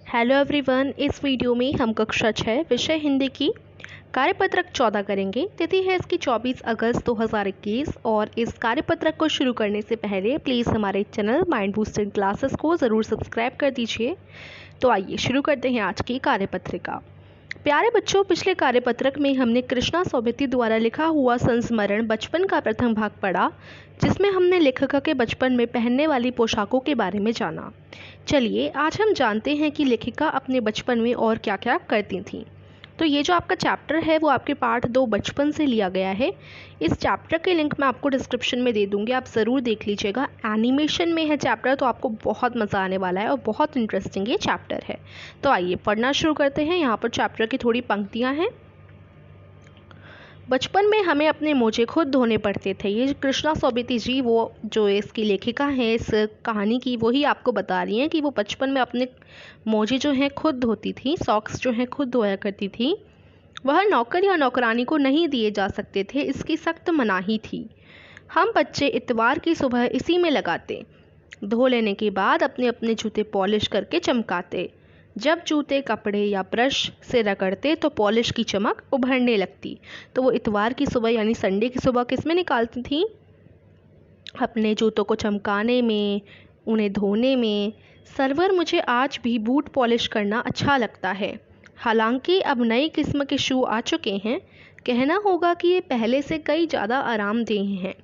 Hello everyone, इस video में हम कक्षा 6 विषय हिंदी की कार्यपत्रक 14 करेंगे। तिथि है इसकी 24 अगस्त 2021 और इस कार्यपत्रक को शुरू करने से पहले प्लीज़ हमारे चैनल माइंड बूस्टिंग क्लासेस को ज़रूर सब्सक्राइब कर दीजिए। तो आइए शुरू करते हैं आज की कार्यपत्रिका। प्यारे बच्चों, पिछले कार्यपत्रक में हमने कृष्णा सौभिति द्वारा लिखा हुआ संस्मरण बचपन का प्रथम भाग पढ़ा, जिसमें हमने लेखिका के बचपन में पहनने वाली पोशाकों के बारे में जाना। चलिए आज हम जानते हैं कि लेखिका अपने बचपन में और क्या क्या करती थीं। तो ये जो आपका चैप्टर है वो आपके पाठ 2 बचपन से लिया गया है। इस चैप्टर के लिंक मैं आपको डिस्क्रिप्शन में दे दूँगी, आप ज़रूर देख लीजिएगा। एनिमेशन में है चैप्टर, तो आपको बहुत मज़ा आने वाला है और बहुत इंटरेस्टिंग ये चैप्टर है। तो आइए पढ़ना शुरू करते हैं। यहाँ पर चैप्टर की थोड़ी पंक्तियाँ हैं। बचपन में हमें अपने मोजे खुद धोने पड़ते थे। ये कृष्णा सौभिति जी, वो जो इसकी लेखिका हैं इस कहानी की, वही आपको बता रही हैं कि वो बचपन में अपने मोजे जो हैं खुद धोती थी, सॉक्स जो हैं खुद धोया करती थी। वह नौकर या नौकरानी को नहीं दिए जा सकते थे, इसकी सख्त मनाही थी। हम बच्चे इतवार की सुबह इसी में लगाते, धो लेने के बाद अपने अपने जूते पॉलिश करके चमकाते। जब जूते कपड़े या ब्रश से रगड़ते तो पॉलिश की चमक उभरने लगती। तो वो इतवार की सुबह यानी संडे की सुबह किस में निकालती थी? अपने जूतों को चमकाने में, उन्हें धोने में। सरवर, मुझे आज भी बूट पॉलिश करना अच्छा लगता है। हालांकि अब नई किस्म के शू आ चुके हैं, कहना होगा कि ये पहले से कई ज़्यादा आरामदेह हैं।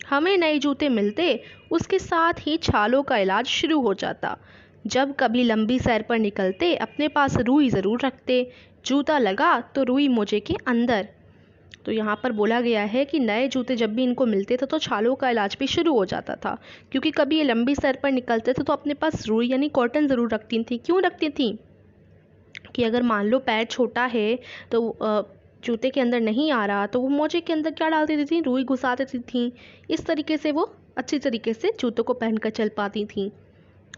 हमें नए जूते मिलते, उसके साथ ही छालों का इलाज शुरू हो जाता। जब कभी लंबी सैर पर निकलते अपने पास रुई ज़रूर रखते। जूता लगा तो रुई मोजे के अंदर। तो यहाँ पर बोला गया है कि नए जूते जब भी इनको मिलते थे तो छालों का इलाज भी शुरू हो जाता था, क्योंकि कभी ये लंबी सैर पर निकलते थे तो अपने पास रुई यानी कॉटन ज़रूर रखती थी। क्यों रखती थी? कि अगर मान लो पैर छोटा है तो जूते के अंदर नहीं आ रहा, तो वो मोजे के अंदर क्या डाल देती थी? रुई घुसा देती थी। इस तरीके से वो अच्छी तरीके से जूतों को पहनकर चल पाती थी।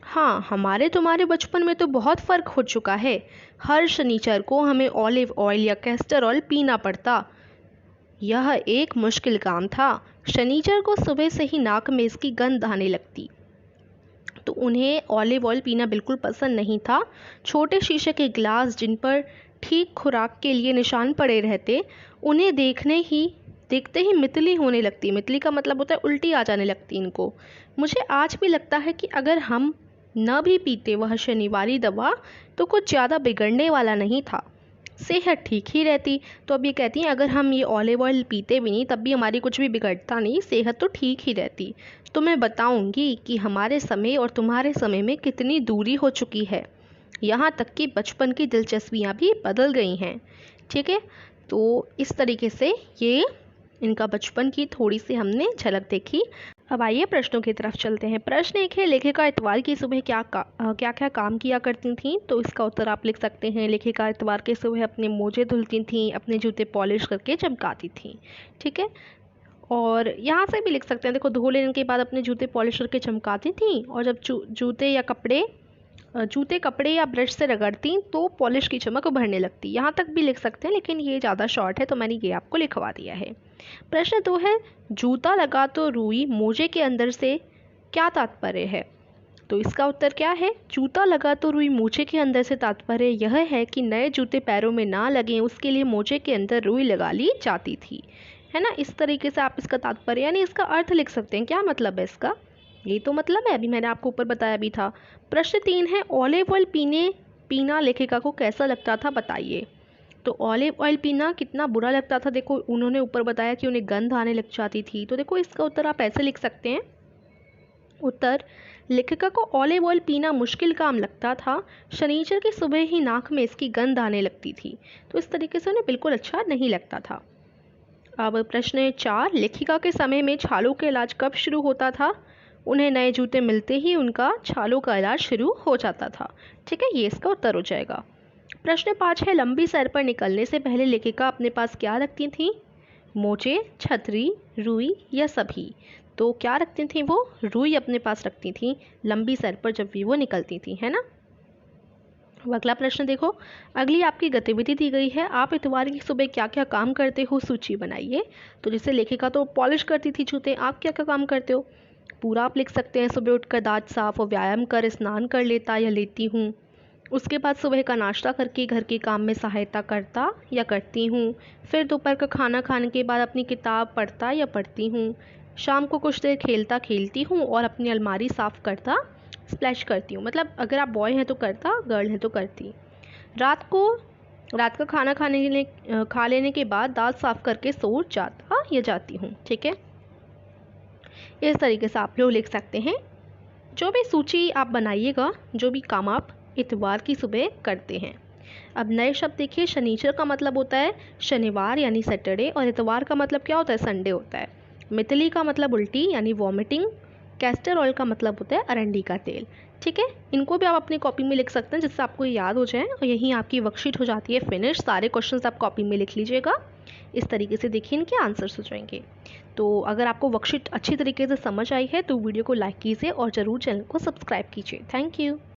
हाँ, हमारे तुम्हारे बचपन में तो बहुत फ़र्क हो चुका है। हर शनिचर को हमें ऑलिव ऑयल या कैस्टर ऑयल पीना पड़ता। यह एक मुश्किल काम था। शनिचर को सुबह से ही नाक में इसकी गंध आने लगती, तो उन्हें ऑलिव ऑयल पीना बिल्कुल पसंद नहीं था। छोटे शीशे के गिलास जिन पर ठीक खुराक के लिए निशान पड़े रहते, उन्हें देखते ही मितली होने लगती। मितली का मतलब होता है उल्टी आ जाने लगती इनको। मुझे आज भी लगता है कि अगर हम न भी पीते वह शनिवारी दवा, तो कुछ ज़्यादा बिगड़ने वाला नहीं था, सेहत ठीक ही रहती। तो अब ये कहती हैं अगर हम ये ऑलिव ऑयल पीते भी नहीं तब भी हमारी कुछ भी बिगड़ता नहीं, सेहत तो ठीक ही रहती। तो मैं बताऊंगी कि हमारे समय और तुम्हारे समय में कितनी दूरी हो चुकी है। यहाँ तक कि बचपन की दिलचस्पियाँ भी बदल गई हैं। ठीक है, तो इस तरीके से ये इनका बचपन की थोड़ी सी हमने झलक देखी। अब आइए प्रश्नों की तरफ चलते हैं। प्रश्न 1 है, लेखिका इतवार की सुबह क्या क्या काम किया करती थीं? तो इसका उत्तर आप लिख सकते हैं, लेखिका इतवार की सुबह अपने मोजे धुलती थीं, अपने जूते पॉलिश करके चमकाती थीं। ठीक है, और यहाँ से भी लिख सकते हैं, देखो, धो लेने के बाद अपने जूते पॉलिश करके चमकाती थीं, और जब जूते कपड़े या ब्रश से रगड़ती तो पॉलिश की चमक उभरने लगती। यहाँ तक भी लिख सकते हैं, लेकिन ये ज़्यादा शॉर्ट है तो मैंने ये आपको लिखवा दिया है। प्रश्न 2 है, जूता लगा तो रुई मोजे के अंदर से क्या तात्पर्य है? तो इसका उत्तर क्या है? जूता लगा तो रुई मोजे के अंदर से तात्पर्य यह है कि नए जूते पैरों में ना लगें, उसके लिए मोजे के अंदर रुई लगा ली जाती थी। है ना, इस तरीके से आप इसका तात्पर्य यानी इसका अर्थ लिख सकते हैं। क्या मतलब है इसका? ये तो मतलब है, अभी मैंने आपको ऊपर बताया भी था। प्रश्न 3 है, ऑलिव ऑयल पीना लेखिका को कैसा लगता था, बताइए। तो ऑलिव ऑयल पीना कितना बुरा लगता था। देखो, उन्होंने ऊपर बताया कि उन्हें गंध आने लग जाती थी। तो देखो, इसका उत्तर आप ऐसे लिख सकते हैं। उत्तर, लेखिका को ऑलिव ऑयल पीना मुश्किल काम लगता था। शनिचर की सुबह ही नाक में इसकी गंध आने लगती थी, तो इस तरीके से उन्हें बिल्कुल अच्छा नहीं लगता था। अब प्रश्न 4, लेखिका के समय में छालों का इलाज कब शुरू होता था? उन्हें नए जूते मिलते ही उनका छालों का इलाज शुरू हो जाता था। ठीक है, ये इसका उत्तर हो जाएगा। प्रश्न 5 है, लंबी सैर पर निकलने से पहले लेखिका अपने पास क्या रखती थी? मोजे, छतरी, रुई या सभी? तो क्या रखती थी वो? रुई अपने पास रखती थी लंबी सैर पर जब भी वो निकलती थी, है ना। अगला प्रश्न देखो, अगली आपकी गतिविधि दी गई है, आप इतवार की सुबह क्या क्या काम करते हो, सूची बनाइए। तो जैसे लेखिका तो पॉलिश करती थी जूते, आप क्या क्या काम करते हो? पूरा आप लिख सकते हैं। सुबह उठकर दांत साफ और व्यायाम कर स्नान कर लेता या लेती हूँ। उसके बाद सुबह का नाश्ता करके घर के काम में सहायता करता या करती हूँ। फिर दोपहर का खाना खाने के बाद अपनी किताब पढ़ता या पढ़ती हूँ। शाम को कुछ देर खेलता खेलती हूँ और अपनी अलमारी साफ़ करता स्प्लैश करती हूँ। मतलब अगर आप बॉय हैं तो करता, गर्ल हैं तो करती। रात का खाना खा लेने के बाद दांत साफ़ करके सो जाता या जाती हूँ। ठीक है, इस तरीके से आप लोग लिख सकते हैं। जो भी सूची आप बनाइएगा, जो भी काम आप इतवार की सुबह करते हैं। अब नए शब्द देखिए। शनिचर का मतलब होता है शनिवार यानी सैटरडे, और इतवार का मतलब क्या होता है? संडे होता है। मितली का मतलब उल्टी यानी वॉमिटिंग। कैस्टर ऑयल का मतलब होता है अरंडी का तेल। ठीक है, इनको भी आप अपनी कॉपी में लिख सकते हैं जिससे आपको याद हो जाए, और यहीं आपकी वर्कशीट हो जाती है फिनिश। सारे क्वेश्चंस आप कॉपी में लिख लीजिएगा। इस तरीके से देखिए इनके आंसर्स हो जाएंगे। तो अगर आपको वर्कशीट अच्छी तरीके से समझ आई है तो वीडियो को लाइक कीजिए और ज़रूर चैनल को सब्सक्राइब कीजिए। Thank you.